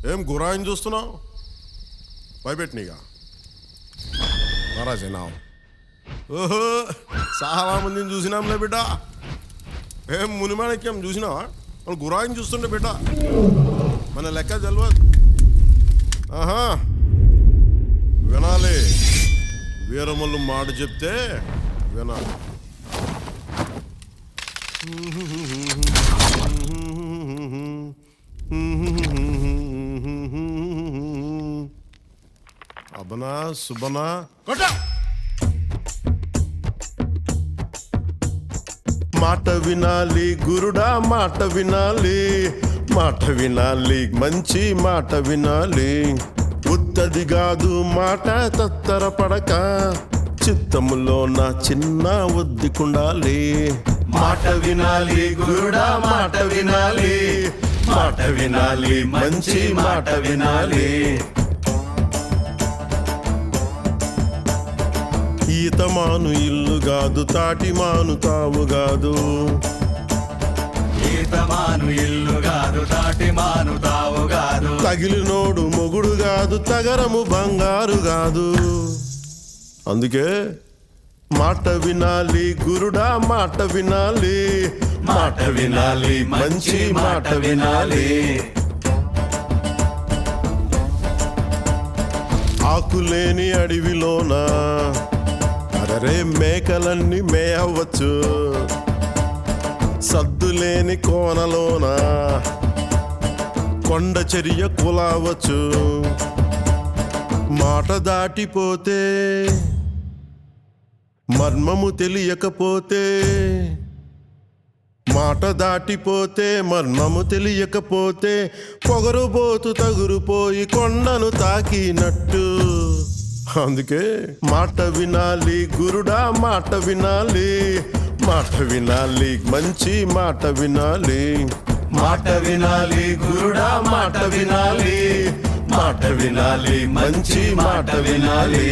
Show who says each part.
Speaker 1: ఏం గురాయిని చూస్తున్నావు? భయపెట్టినీగా మహారాజేనా? ఓహో, చాలా మందిని చూసినాంలే బిడ్డ. ఏం మునిమాణిక్యం చూసినావా? వాళ్ళు గురాయిని చూస్తుండే బిడ్డ, మన లెక్క తెలియదు. ఆహా, వినాలి. వీరమల్లు మాట చెప్తే వినాలి. అబనా సుబనా కొట్ట. మాట వినాలి గురుడా, మాట వినాలి, మాట వినాలి, మంచి మాట వినాలి. ఉత్తది కాదు మాట తత్తర పడక, చిత్తములో నా చిన్న ఒద్దికుండాలి. మాట వినాలి గురుడా, మాట వినాలి, మాట వినాలి, మంచి మాట వినాలి. ఈతమాను ఇల్లు కాదు, తాటిమాను తావు కాదు.
Speaker 2: ఈతమాను ఇల్లు కాదు, తాటిమాను తావు కాదు.
Speaker 1: తగిలినోడు మొగుడు కాదు, తగరము బంగారు కాదు. అందుకే మాట వినాలి గురుడా, మాట వినాలి, మాట వినాలి, మంచి మాట వినాలి. ఆకులేని అడవిలోన అరే మేకలన్నీ మేయవచ్చు. సద్దులేని కోనలోన కొండ చర్య కులావచ్చు. మాట దాటిపోతే, మర్మము తెలియకపోతే, మాట దాటిపోతే మర్మము తెలియకపోతే, పొగరుబోతు తగురుపోయి కొండను తాకినట్టు. అందుకే మాట వినాలి గురుడా, మాట వినాలి, మాట వినాలి, మంచి మాట వినాలి.
Speaker 2: మాట వినాలి గురుడా, మాట వినాలి,
Speaker 1: మాట వినాలి, మంచి మాట వినాలి.